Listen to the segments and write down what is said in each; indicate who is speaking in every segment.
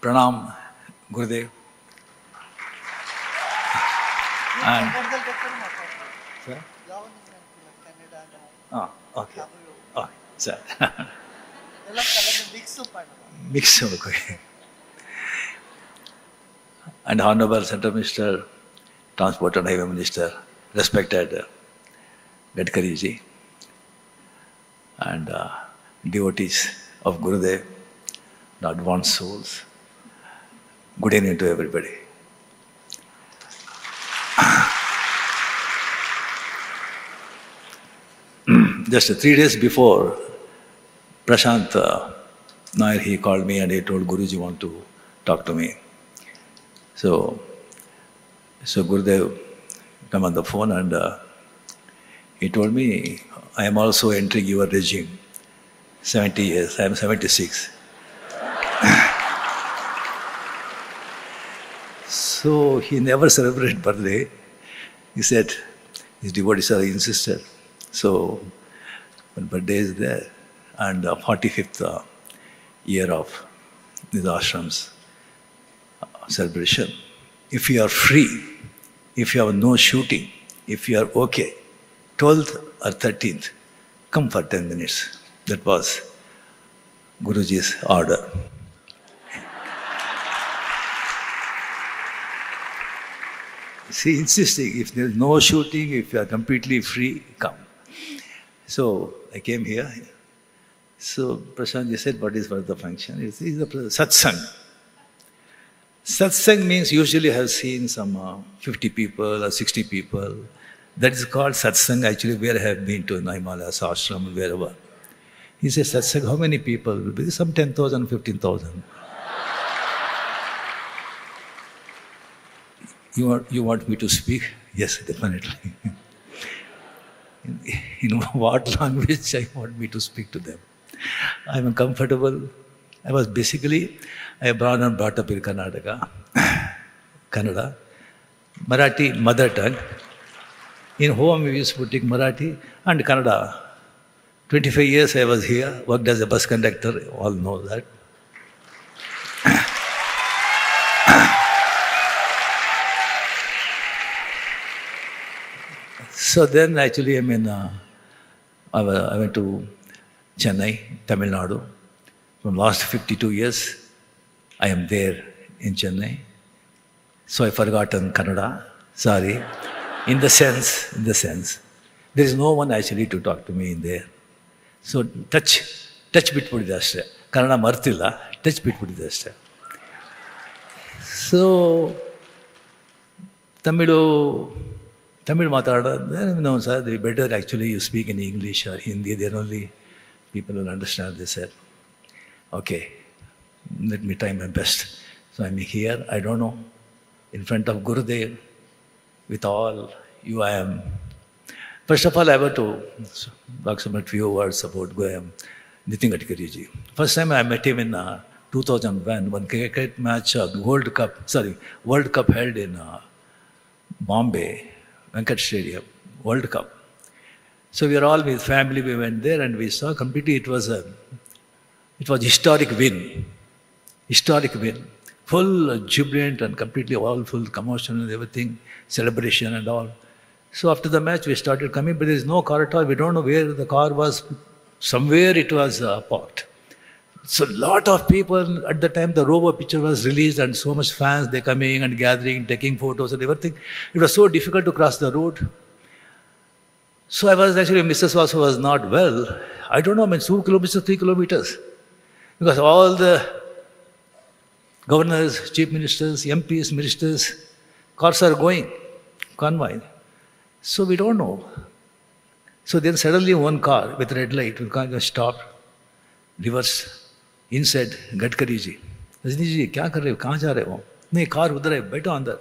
Speaker 1: Pranam, Gurudev. And sir? Okay. Okay, sir. Mix. Okay. And Honorable Central Minister, Transport and Highway Minister, respected Gadkari ji, and devotees of Gurudev, the advanced souls. Good evening to everybody. Just 3 days before, Prashant Nair, he called me and he told Guruji want to talk to me. So Gurudev come on the phone and he told me, I am also entering your regime. 70 years, I am 76. So he never celebrated birthday. He said his devotees are insisted. So when birthday is there, and 45th year of this ashram's celebration. If you are free, if you have no shooting, if you are okay, 12th or 13th, come for 10 minutes. That was Guruji's order. See, insisting, if there is no shooting, if you are completely free, come. So I came here. So Prashant ji said, what is for the function? It's the satsang. Satsang means usually I have seen some 50 people or 60 people. That is called satsang actually where I have been to in Himalayas, ashram, wherever. He says, satsang, how many people will be? Some 10,000, 15,000. You want me to speak? Yes, definitely. In what language I want me to speak to them? I am comfortable. I was basically, I am born and brought up in Karnataka, Kannada, Marathi mother tongue. In home we used to take Marathi and Kannada. 25 years I was here, worked as a bus conductor, all know that. So then actually I went to Chennai, Tamil Nadu. From last 52 years, I am there in Chennai. So I forgotten Kannada, sorry. In the sense, there is no one actually to talk to me in there. So touch bitbiಟ್ಟಿದೆ ಅಷ್ಟೇ. Kannada ಮರ್ತಿಲ್ಲ, touch bitbiಟ್ಟಿದೆ ಅಷ್ಟೇ. So Tamil matarada, no sir, they better actually you speak in English or Hindi, then only people will understand. They said, okay, let me try my best. So I'm here, I don't know, in front of Gurudev, with all you I am. First of all, I want to talk some few words about Nitin Gadkari ji. First time I met him in 2001, one cricket match, World Cup held in Bombay, Venkat Stadium, World Cup. So we were all with family, we went there and we saw completely it was historic win. Full jubilant and completely all full commotion and everything, celebration and all. So after the match we started coming, but there is no car at all. We don't know where the car was. Somewhere it was parked. So lot of people, at the time the Rover picture was released and so much fans, they coming and gathering, taking photos and everything. It was so difficult to cross the road. So I was actually, Mrs. also was not well. I don't know, 2 kilometers, 3 kilometers. Because all the governors, chief ministers, MPs, ministers, cars are going, convoy. So we don't know. So then suddenly one car with red light, we can't just stop, reverse. Inside, Gadkari ji. Rajni ji, kya kar rahe ho? Kahan ja rahe ho? Nahi, car udhar hai, baitho andar.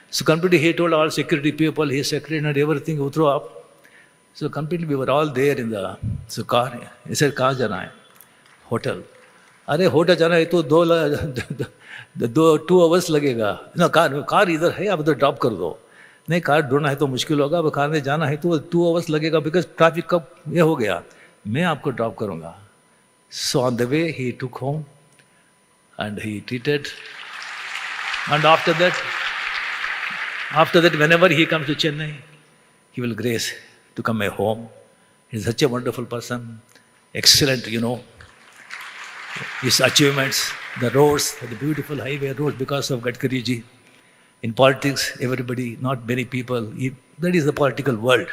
Speaker 1: So completely he told all security people, his secretary and everything, utro up. So completely we were all there in the car. He said, kahan jana hai? Hotel. Arey, hotel jana hai to 2 hours lagega. No, car idhar hai, ab udhar drop kar do. Nahi, car ढूंढना है तो मुश्किल होगा, अब car में जाना है तो 2 hours लगेगा, because ट्रैफिक कब ये हो गया, मैं आपको ड्रॉप करूँगा. So on the way he took home And he treated. And after that, whenever he comes to Chennai, he will grace to come my home. He's such a wonderful person, excellent, his achievements, the roads, the beautiful highway roads because of Gadkari ji. In politics, everybody, not many people, that is the political world.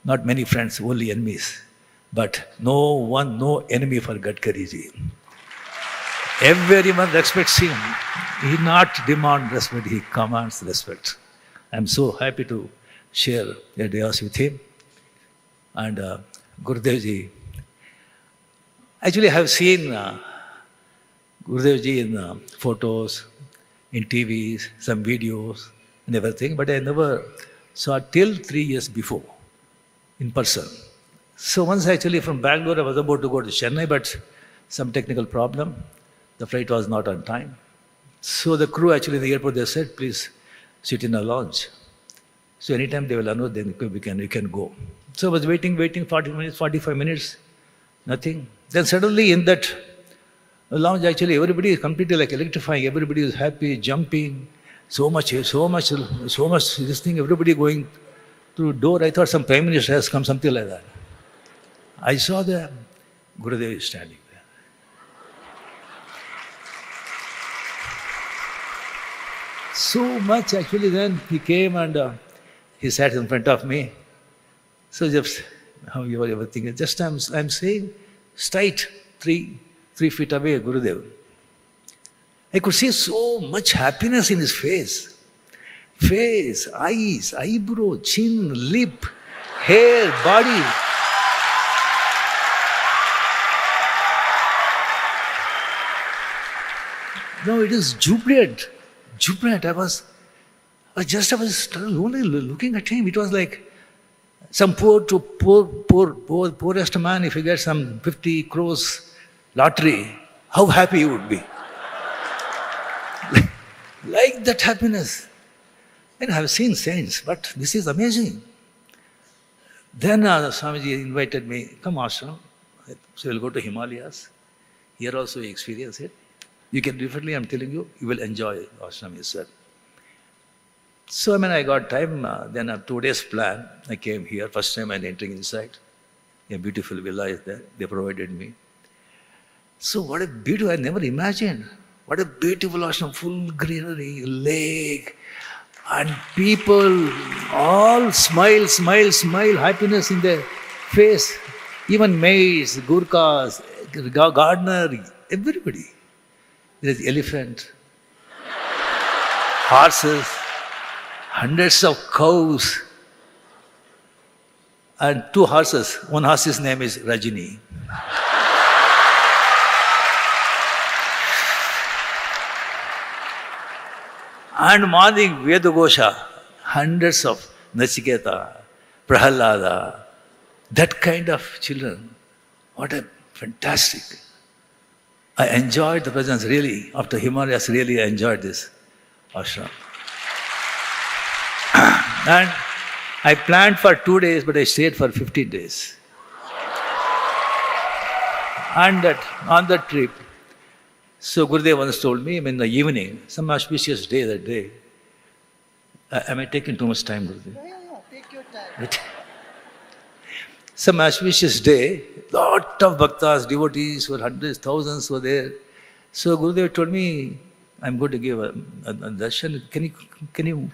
Speaker 1: Not many friends, only enemies. But no enemy for Gadkari ji. Everyone respects him. He not demand respect, he commands respect. I'm so happy to share a dais with him. And Gurudev ji, actually I have seen Gurudev ji in photos, in TVs, some videos and everything, but I never saw till 3 years before in person. So once actually from Bangalore I was about to go to Chennai, but some technical problem. The flight was not on time. So the crew actually in the airport, they said, please sit in a lounge. So anytime they will announce, then we can go. So I was waiting, 40 minutes, 45 minutes, nothing. Then suddenly in that lounge, actually everybody is completely like electrifying. Everybody is happy, jumping, so much, this thing, everybody going through door. I thought some Prime Minister has come, something like that. I saw the Gurudev is standing there. So much actually, then he came and he sat in front of me. So just how you are everything. Just I'm saying straight 3 feet away, Gurudev. I could see so much happiness in his face. Face, eyes, eyebrow, chin, lip, hair, body. No, it is jubilant. I was only looking at him. It was like some poorest man, if he gets some 50 crores lottery, how happy he would be. Like that happiness. And I have seen saints, but this is amazing. Then Swamiji invited me, come ashram. So we'll go to Himalayas. Here also you experience it. You can definitely, I'm telling you, you will enjoy ashram yourself. So I got time, then a 2 days plan. I came here, first time I'm entering inside. A beautiful villa is there, they provided me. So what a beautiful, I never imagined. What a beautiful ashram, full greenery, lake, and people all smile, happiness in their face. Even maids, Gurkhas, gardener, everybody. There is elephant, horses, hundreds of cows, and 2 horses. One horse's name is Rajini. And morning, Vedagosha, hundreds of Nachiketa, Prahalada, that kind of children. What a fantastic. I enjoyed the presence really. After Himalayas, really I enjoyed this ashram. And I planned for 2 days, but I stayed for 15 days. And on that trip, so Gurudev once told me, in the evening, some auspicious day that day, am I taking too much time, Gurudev?
Speaker 2: Yeah, take your time.
Speaker 1: Some auspicious day, lot of bhaktas, devotees were hundreds, thousands were there. So Gurudev told me, I'm going to give a darshan. Can you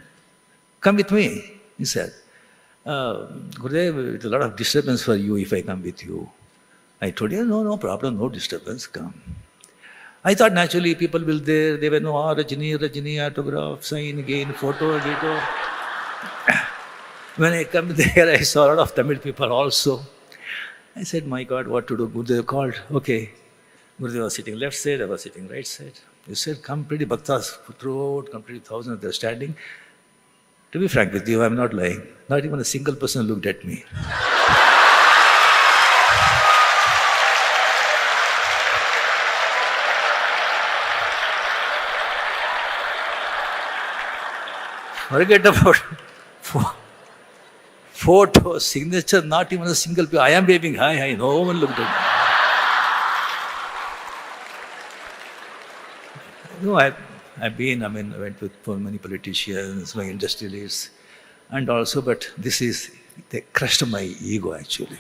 Speaker 1: come with me? He said, Gurudev, it's a lot of disturbance for you if I come with you. I told him, no problem, no disturbance, come. I thought naturally people will there, they will know, Rajini, autograph, sign, gain, photo, video. When I come there, I saw a lot of Tamil people also. I said, my God, what to do? Gurudev called, okay. Gurudev was sitting left side, I was sitting right side. He said, come pretty bhaktas throughout, complete thousands, they're standing. To be frank with you, I'm not lying. Not even a single person looked at me. Forget about photo, signature, not even a single person. I am waving hi, no one looked at me. No, I've been, I went with for many politicians, industrialists, and also, but they crushed my ego actually.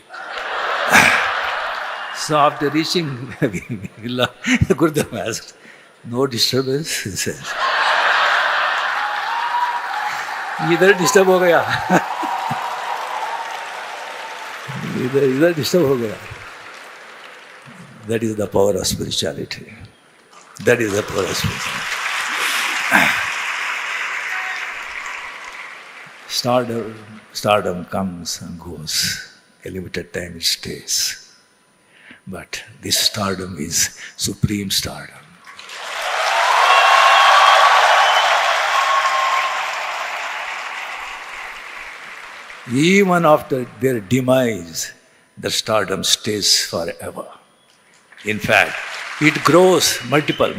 Speaker 1: So after reaching Villa, Gurudev asked, no disturbance, he said. इधर disturb हो गया इधर disturb हो गया. That is the power of spirituality. That is the power of spirituality. Stardom comes and goes. A limited time it stays. But this stardom is supreme stardom. Even after their demise, the stardom stays forever. In fact, it grows multiple.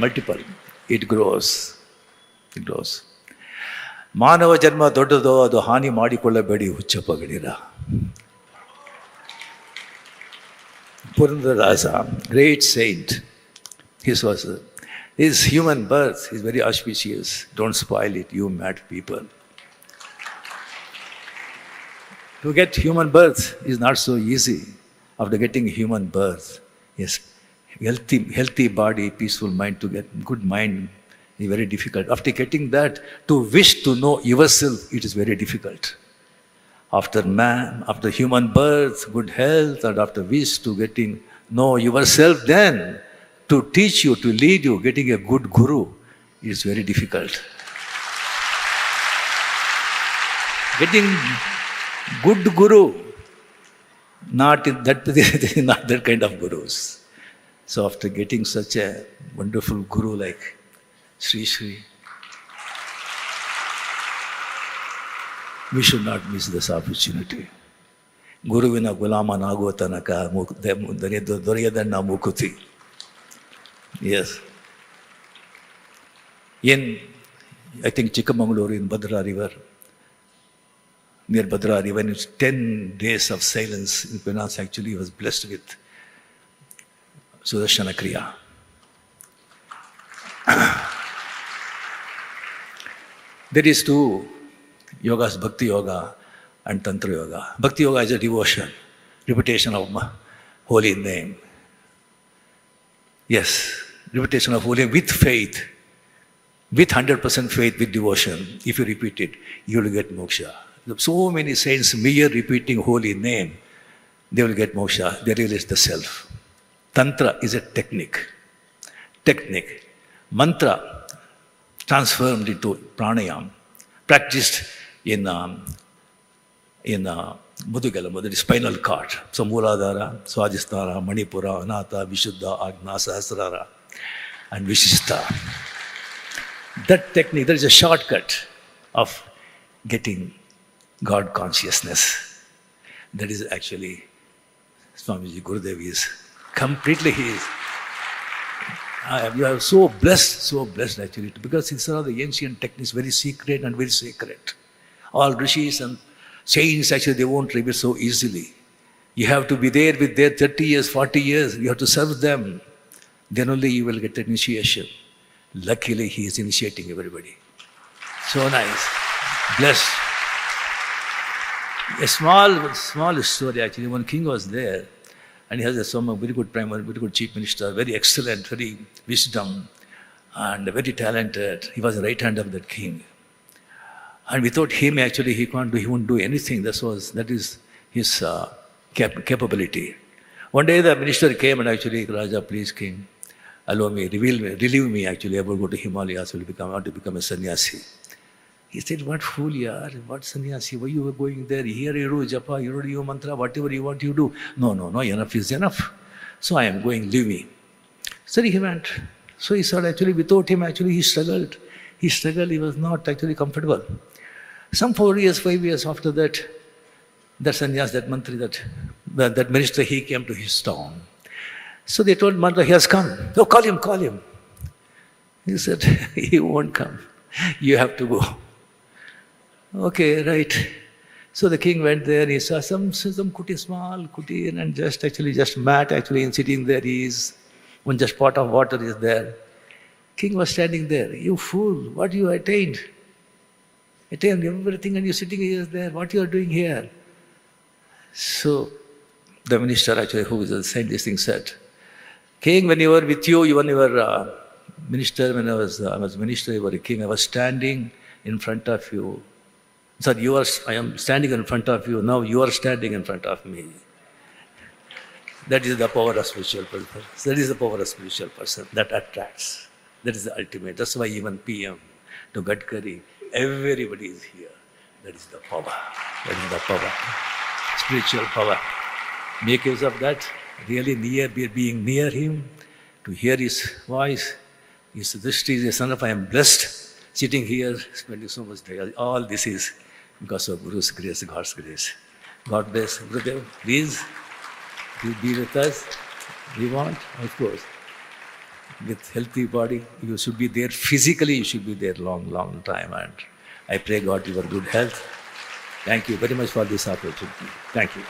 Speaker 1: It grows. Manava janma doddado adu hani ಮಾಡಿಕೊಳ್ಳಬೇಡಿ ಹುಚ್ಚಪ್ಪಗಳಿರ. Purandarasa, great saint, his human birth is very auspicious. Don't spoil it, you mad people. To get human birth is not so easy. After getting human birth, yes, healthy body, peaceful mind, to get good mind is very difficult. After getting that, to wish to know yourself, it is very difficult. After human birth, good health, and after wish to know yourself, then to teach you, to lead you, getting a good guru is very difficult. Getting good guru, not that kind of gurus. So after getting such a wonderful guru like Sri, we should not miss this opportunity. Guruvina gulamanaguva tanaka doryadanna mukuti. Yes. I think Chikkamangaluru in Bhadra River, near Bhadra River, in 10 days of silence in Penance, actually he was blessed with Sudarshana Kriya. There is two yogas, Bhakti Yoga and Tantra Yoga. Bhakti Yoga is a devotion, repetition of holy name. Yes, repetition of holy name with faith, with 100% faith, with devotion. If you repeat it, you will get moksha. So many saints, mere repeating holy name, they will get moksha. They realize the self. Tantra is a technique. Mantra transformed into pranayam, practiced in Mudugala, the spinal cord. So Mooladhara, Swadhisthana, Manipura, Anata, Vishuddha, Agna, Sahasrara, and Vishishta. That technique, there is a shortcut of getting God consciousness. That is actually Swamiji Gurudev is completely you are so blessed actually, because these are the ancient techniques, very secret and very sacred. All rishis and saints actually, they won't reveal so easily. You have to be there with their 30 years, 40 years. You have to serve them. Then only you will get the initiation. Luckily, he is initiating everybody. So nice. Blessed. A small story actually. One king was there, and he has a very good prime minister, very good chief minister, very excellent, very wisdom, and very talented. He was the right hand of that king. And without him, actually, he won't do anything. That is his capability. One day the minister came and actually, Raja, please, king, allow me, relieve me actually. I will go to Himalayas, I want to become a sannyasi. He said, what fool you are, what sannyasi, why you are going there? Here you do japa, you do your mantra, whatever you want you do. No, enough is enough. So I am going, leave me. So he went. So he said, actually, without him, actually, he struggled. He was not actually comfortable. Some 5 years after that, that sannyas, that mantri, that minister, he came to his town. So they told Mantra, he has come. Oh, call him. He said, he won't come. You have to go. Okay, right. So the king went there, he saw some kuti, small kuti, and just mat, actually, and sitting there is, one just pot of water is there. King was standing there. You fool, what you attained? Attained everything and you're sitting here there. What you are doing here? So the minister actually, who said this thing, said, King, when you were with you, when you were minister, when I was minister, you were a king, I was standing in front of you. Sorry, I am standing in front of you, now you are standing in front of me. That is the power of spiritual person. That is the power of spiritual person that attracts. That is the ultimate. That's why even PM to Gadkari, everybody is here. That is the power. That is the power. Spiritual power. Make use of that. Really being near him, to hear his voice. His drishti is a son of, I am blessed, sitting here, spending so much time. All this is because of Guru's grace, God's grace. God bless. Gurudev, please be with us. We want, of course, with healthy body, you should be there physically, you should be there long time. And I pray God your good health. Thank you very much for this opportunity. Thank you.